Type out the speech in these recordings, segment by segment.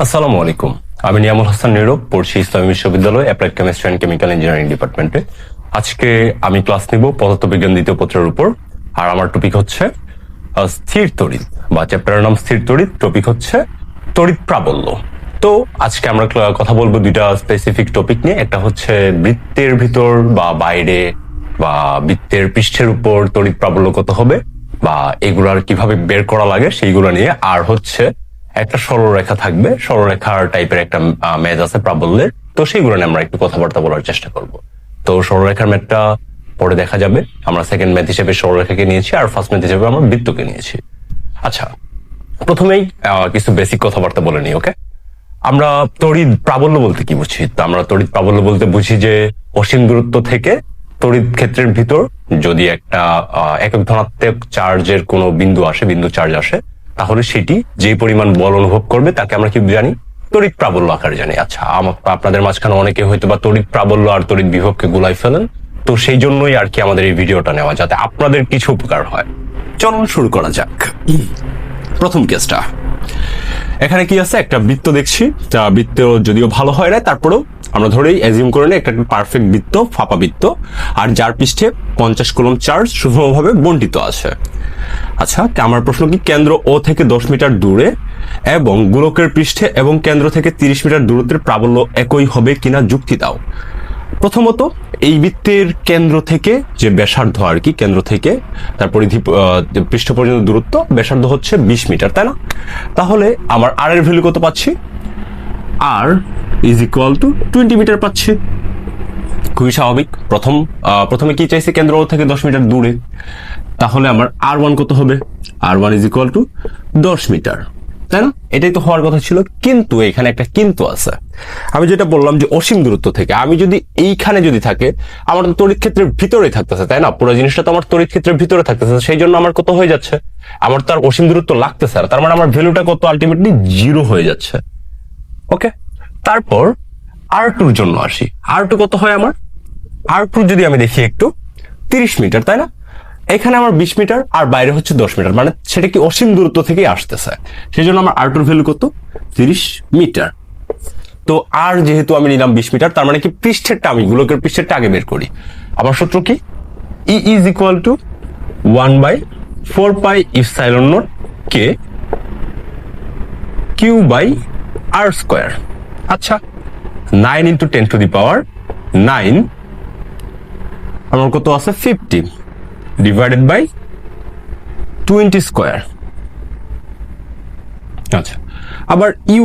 আসসালামু আলাইকুম। আমি নিয়ামুল হাসান নীরব, পড়ছি ইসলামী বিশ্ববিদ্যালয় applied chemistry and chemical engineering ডিপার্টমেন্টে। আজকে আমি ক্লাস নিব পদার্থবিজ্ঞান দ্বিতীয় পত্রের উপর। আর আমার টপিক হচ্ছে স্থির তড়িৎ, বা চ্যাপ্টারের নাম স্থির তড়িৎ, টপিক হচ্ছে তড়িৎ প্রাবল্য। তো আজকে আমরা কথা বলবো দুইটা স্পেসিফিক টপিক নিয়ে। একটা হচ্ছে বৃত্তের ভিতর বা বাইরে বা বৃত্তের পৃষ্ঠের উপর তড়িৎ প্রাবল্য কত হবে, বা এগুলার কিভাবে বের করা লাগে সেইগুলো নিয়ে। আর হচ্ছে একটা সরলরেখা থাকবে, সরলরেখার টাইপের একটা ম্যাথ আছে প্রাবল্যের, তো সেইগুলো নিয়ে আমরা একটু কথাবার্তা বলার চেষ্টা করব। তো সরলরেখার ম্যাথটা পরে দেখা যাবে। আমরা সেকেন্ড ম্যাথ হিসেবে সরলরেখাকে নিয়েছি, আর ফার্স্ট ম্যাথ হিসেবে আমরা বৃত্তকে নিয়েছি। আচ্ছা, প্রথমেই কিছু বেসিক কথাবার্তা বলে নিই। ওকে, আমরা তড়িৎ প্রাবল্য বলতে কি বুঝি? তো আমরা তড়িৎ প্রাবল্য বলতে বুঝি যে অসীম দূরত্ব থেকে তড়িৎ ক্ষেত্রের ভিতর যদি একটা একক ধনাত্মক চার্জের কোনো বিন্দু আসে, বিন্দু চার্জ আসে, তাহলে সেটি যে পরিমাণ বল অনুভব করবে তাকে আমরা কি জানি? তড়িৎ প্রাবল্য আকারে জানি। আচ্ছা, আপনাদের মাঝখানে অনেকে হয়তো বা তড়িৎ প্রাবল্য আর তড়িৎ বিভবকে গুলাই ফেলেন, তো সেই জন্যই আর কি আমাদের এই ভিডিওটা নেওয়া, যাতে আপনাদের কিছু উপকার হয়। চলুন শুরু করা যাক। প্রথম কেসটা, এখানে কি আছে? একটা বৃত্ত দেখছি। বৃত্ত যদিও ভালো হয় না, তারপরেও আমরা ধরেই অ্যাজিউম করে নিই একটা পারফেক্ট বৃত্ত, ফাঁপা বৃত্ত, আর যার পৃষ্ঠে 50 কুলম্ব চার্জ সুষমভাবে বণ্টিত আছে। আচ্ছা, আমার প্রশ্ন কি, কেন্দ্র ও থেকে 10 মিটার দূরে এবং গোলকের পৃষ্ঠে এবং কেন্দ্র থেকে 30 মিটার দূরত্বের প্রাবল্য একই হবে কিনা যুক্তি দাও। প্রথমত, এই বৃত্তের কেন্দ্র থেকে যে ব্যাসার্ধ আর কি, কেন্দ্র থেকে তার পরিধি পৃষ্ঠ পর্যন্ত দূরত্ব, ব্যাসার্ধ হচ্ছে 20 মিটার, তাই না? তাহলে আমার আর এর ভ্যালু কত পাচ্ছি? আর ইজ ইকুয়াল টু 20 মিটার পাচ্ছি। খুবই স্বাভাবিক। প্রথমে কি চাইছে? কেন্দ্র থেকে 10 মিটার দূরে। তাহলে আমার R1 কত হবে? R1 is equal two 10 metre, তাই না? এটাই তো হওয়ার কথা ছিল। কিন্তু এখানে একটা কিন্তু আছে। আমি যেটা বললাম যে অসীম দূরত্ব থেকে, আমি যদি এইখানে যদি থাকে, আমার তো তড়িৎ ক্ষেত্রের ভিতরে থাকতেছে, তাই না? পুরো জিনিসটা তো আমার তড়িৎ ক্ষেত্রের ভিতরে থাকতেছে, সেই জন্য আমার কত হয়ে যাচ্ছে? আমার তো আর অসীম দূরত্ব লাগতেছে না, তার মানে আমার ভ্যালুটা কত? আলটিমেটলি 0 হয়ে যাচ্ছে। ওকে, তারপর R2 এর জন্য আসি। R2 কত হয় আমার? R2 যদি আমি দেখি একটু, 30 মিটার, তাই না? এখানে আমার 20 মিটার আর বাইরে হচ্ছে 10 মিটার, মানে সেটা কি অসীম দূরত্ব থেকে আসতেছে, সেই জন্য আমার R2 ভ্যালু কত? 30 মিটার। তো আর যেহেতু আমি নিলাম 20 মিটার, তার মানে কি পৃষ্ঠেরটা, আমি গোলকের পৃষ্ঠেরটা আগে বের করি। আমার সূত্র কি? E is equal to 1/4 pi epsilon naught K Q by R square. আচ্ছা, 9 ইন্টু 10 টু দি পাওয়ার 9 আমার কত আছে? 50 ডিভাইডেড বাই 20 স্কোয়ার। আচ্ছা, আবার ইউ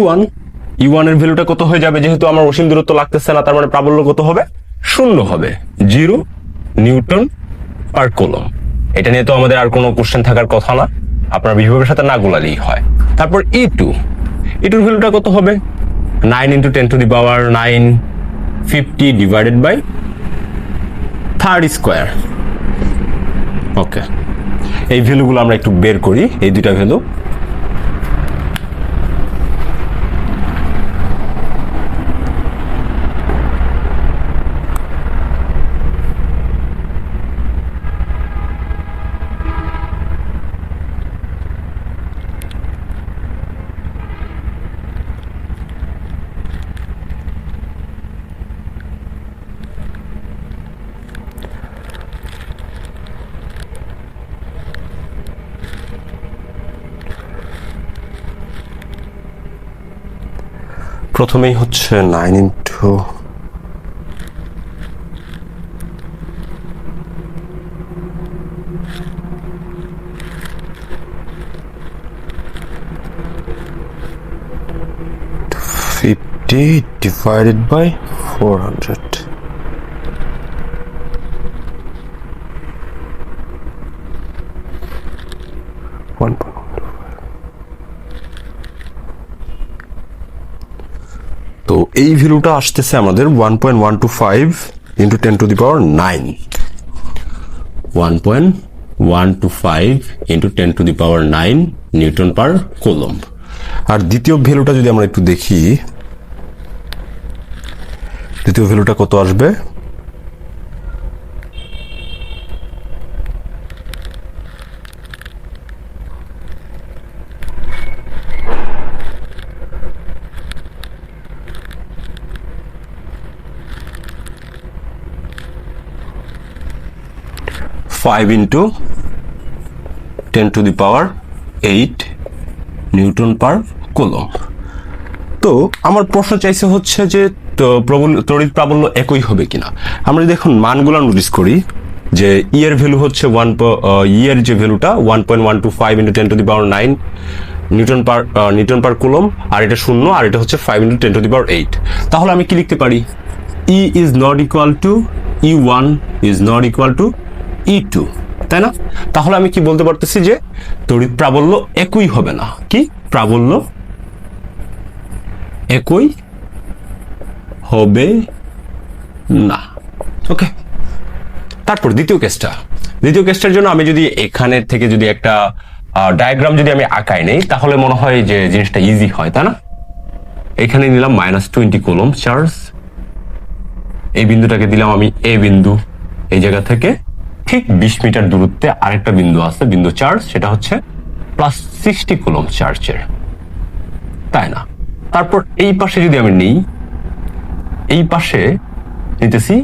ওয়ান এর ভ্যালুটা কত হয়ে যাবে? যেহেতু আমার অসীম দূরত্ব লাগতেছে না, তার মানে প্রাবল্য কত হবে? 0 হবে, 0 নিউটন পার কুলম্ব। এটা নিয়ে তো আমাদের আর কোনো কোশ্চেন থাকার কথা না, আপনার বিভবের সাথে না গোলালেই হয়। তারপর ইটুর ভ্যালুটা কত হবে? 9 into 10 to the power 9, 50 divided by 30 square. Okay, এই ভ্যালুগুলো আমরা একটু বের করি, এই দুইটা ভ্যালু। প্রথমেই হচ্ছে 9 ইন্টু 50 divided by 400. তো এই ভ্যালুটা আসতেছে আমাদের 1.125 into 10 to the power 9, 1.125 into 10 to the power 9 newton per coulomb. আর দ্বিতীয় ভ্যালুটা যদি আমরা একটু দেখি, দ্বিতীয় ভ্যালুটা কত আসবে? 5 into 10 to the power 8 Newton per coulomb. তো আমার প্রশ্ন চাইছে হচ্ছে যে তড়িৎ প্রাবল্য একই হবে কিনা। আমরা যদি এখন মানগুলো নোটিস করি যে ই এর ভ্যালু হচ্ছে ই এর যে ভ্যালুটা 1.125 into 10 to the power 9 newton per coulomb, আর এটা 0, আর এটা হচ্ছে 5 into 10 to the power 8। তাহলে আমি কি লিখতে পারি? E is not equal to E1 is not equal to E2, তাই না? তাহলে আমি কি বলতে পারতেছি যে তড়িৎ প্রাবল্য একই হবে না। কি প্রাবল্য একই হবে না। ওকে, তারপর দ্বিতীয় কেসটার জন্য আমি যদি এখানের থেকে যদি একটা ডায়াগ্রাম যদি আমি আঁকাই নেই, তাহলে মনে হয় যে জিনিসটা ইজি হয়, তাই না? এখানে নিলাম -20 কুলম্ব চার্জ, এই বিন্দুটাকে দিলাম আমি এ বিন্দু, এই জায়গা থেকে ঠিক 20 মিটার দূরত্বে আরেকটা বিন্দু আছে, বিন্দু চার্জ, সেটা হচ্ছে +60 কুলম্ব চার্জের, তাই না? তারপর এই পাশে যদি আমি নিই, এই পাশে নিতেছি,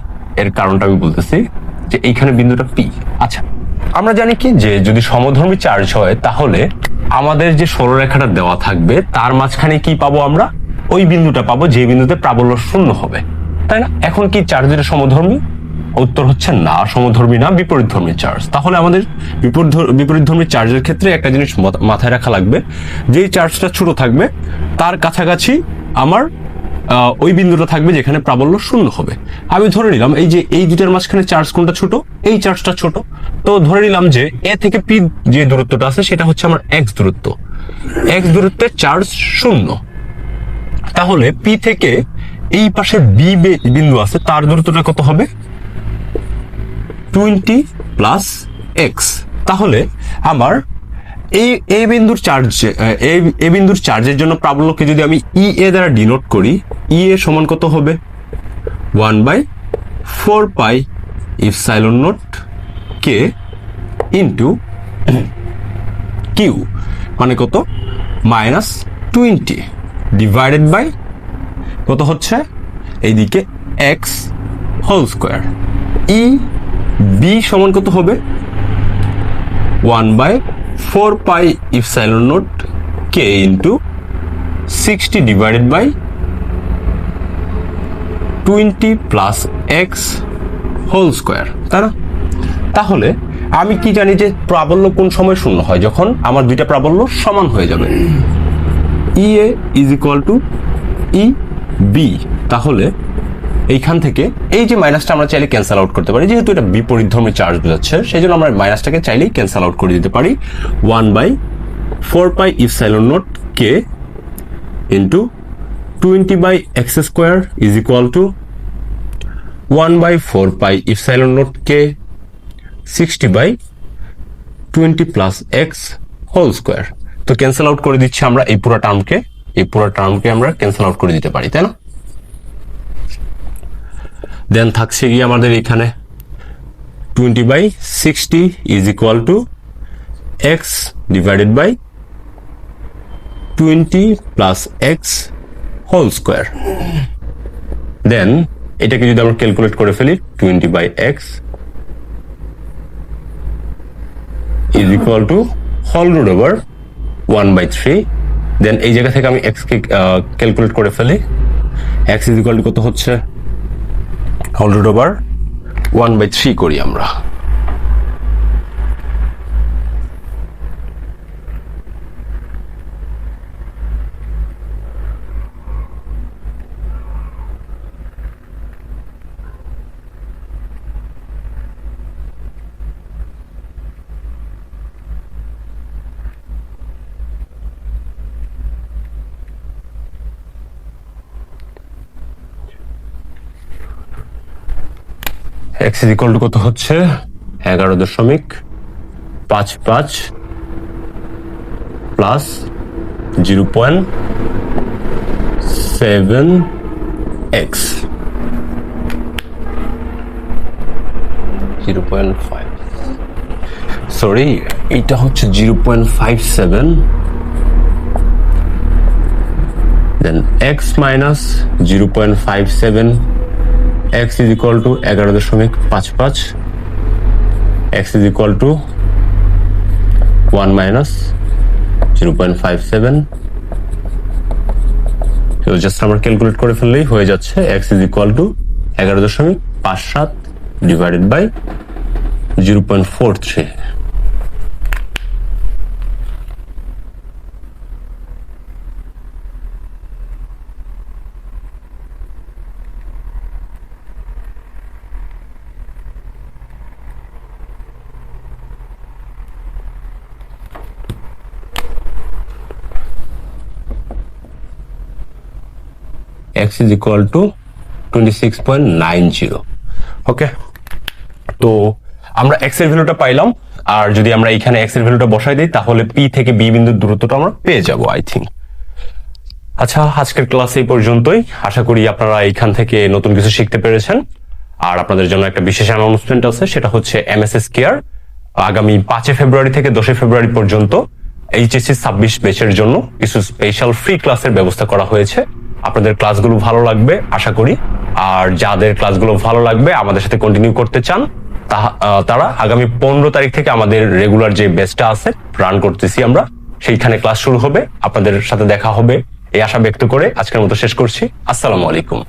এর কারণটা আমি বলতেছি যে এইখানে বিন্দুটা পি। আচ্ছা, আমরা জানি কি যে যদি সমধর্মী চার্জ হয় তাহলে আমাদের যে সরলরেখাটা দেওয়া থাকবে তার মাঝখানে কি পাবো? আমরা ওই বিন্দুটা পাবো যে বিন্দুতে প্রাবল্য 0 হবে, তাই না? এখন কি চার্জের সমধর্মী? উত্তর হচ্ছে না, সমধর্মী না, বিপরীতধর্মী চার্জ। তাহলে আমাদের বিপরীতধর্মী চার্জের ক্ষেত্রে একটা জিনিস মাথায় রাখা লাগবে, যেই চার্জটা ছোট থাকবে তার কাছাকাছি আমার ওই বিন্দুটা থাকবে যেখানে প্রাবল্য 0 হবে। আমি ধরে নিলাম এই যে এই দুটার মাঝখানে চার্জ কোনটা ছোট? এই চার্জটা ছোট। তো ধরে নিলাম যে এ থেকে পি যে দূরত্বটা আছে সেটা হচ্ছে আমার x দূরত্ব, x দূরত্বের চার্জ 0। তাহলে পি থেকে এই পাশে বি বিন্দু আছে, তার দূরত্বটা কত হবে? 20 + x। তাহলে আমার এই বিন্দুর চার্জের জন্য প্রাবল্যকে যদি আমি ই এ দ্বারা ডিনোট করি, ই এ সমান কত হবে? 1/4πε0 k ইন্টু কিউ, মানে কত? -20 ডিভাইডেড বাই কত হচ্ছে? এইদিকে x whole square. E B সমান কত হবে? 1/4πε0 k into 60 divided by 20 + x whole square, তাই না? তাহলে আমি কি জানি যে প্রাবল্য কোন সময় 0 হয়? যখন আমার দুইটা প্রাবল্য সমান হয়ে যাবে। E A is equal to E B. তাহলে এইখান থেকে এই যে মাইনাসটা আমরা চাইলে ক্যান্সেল আউট করতে পারি, যেহেতু এটা বিপরীতধর্মী চার্জ বোঝাচ্ছে, সেই জন্য আমরা মাইনাসটাকে চাইলেই ক্যান্সেল আউট করে দিতে পারি। 1/4πε0 k into 20/x² is equal to 1/4πε0 k 60/20 + x whole square. তো ক্যান্সেল আউট করে দিচ্ছি আমরা এই পুরো টার্মকে আমরা ক্যান্সেল আউট করে দিতে পারি, তাই না? দেন থাকছে গিয়ে আমাদের এখানে 20/60 is equal to x divided by 20 + x whole square. Then এটাকে যদি আমরা ক্যালকুলেট করে ফেলি, 20/x is equal to whole root over 1/3। Then এই জায়গা থেকে আমি x কে ক্যালকুলেট করে ফেলি, x ইজ ইকুয়াল টু কত হচ্ছে? হোল রুট ওভার 1/3 করি আমরা। x ইজ ইকুয়াল টু কত হচ্ছে? 11.55 প্লাস 0.7x 0.5, সরি এটা হচ্ছে 0.57, দেন x minus 0.57, x is equal two 11.55, x is equal to 1 minus 0.57, তো জাস্ট আমরা ক্যালকুলেট করে ফেললেই হয়ে যাচ্ছে। x is equal to 11.57 divided by 0.43। x is equal to 26.90। Okay, তো আমরা x এর ভ্যালুটা পাইলাম, আর যদি আমরা এখানে x এর ভ্যালুটা বসাই দিই তাহলে p থেকে b বিন্দুর দূরত্বটা আমরা পেয়ে যাব আই থিঙ্ক। আচ্ছা, আজকের ক্লাস এই পর্যন্তই। আশা করি আপনারা এইখান থেকে নতুন কিছু শিখতে পেরেছেন। আর আপনাদের জন্য একটা বিশেষ অ্যানাউন্সমেন্ট আছে, সেটা হচ্ছে এমএসএস কেয়ার আগামী 5 ফেব্রুয়ারি থেকে 10 ফেব্রুয়ারি পর্যন্ত এইচএসসি 26 ব্যাচের জন্য কিছু স্পেশাল ফ্রি ক্লাসের ব্যবস্থা করা হয়েছে। আপনাদের ক্লাসগুলো ভালো লাগবে আশা করি, আর যাদের ক্লাসগুলো ভালো লাগবে আমাদের সাথে কন্টিনিউ করতে চান তারা আগামী 15 তারিখ থেকে আমাদের রেগুলার যে ব্যাচটা আছে রান করতেছি আমরা, সেইখানে ক্লাস শুরু হবে। আপনাদের সাথে দেখা হবে এই আশা ব্যক্ত করে আজকের মতো শেষ করছি। আসসালামু আলাইকুম।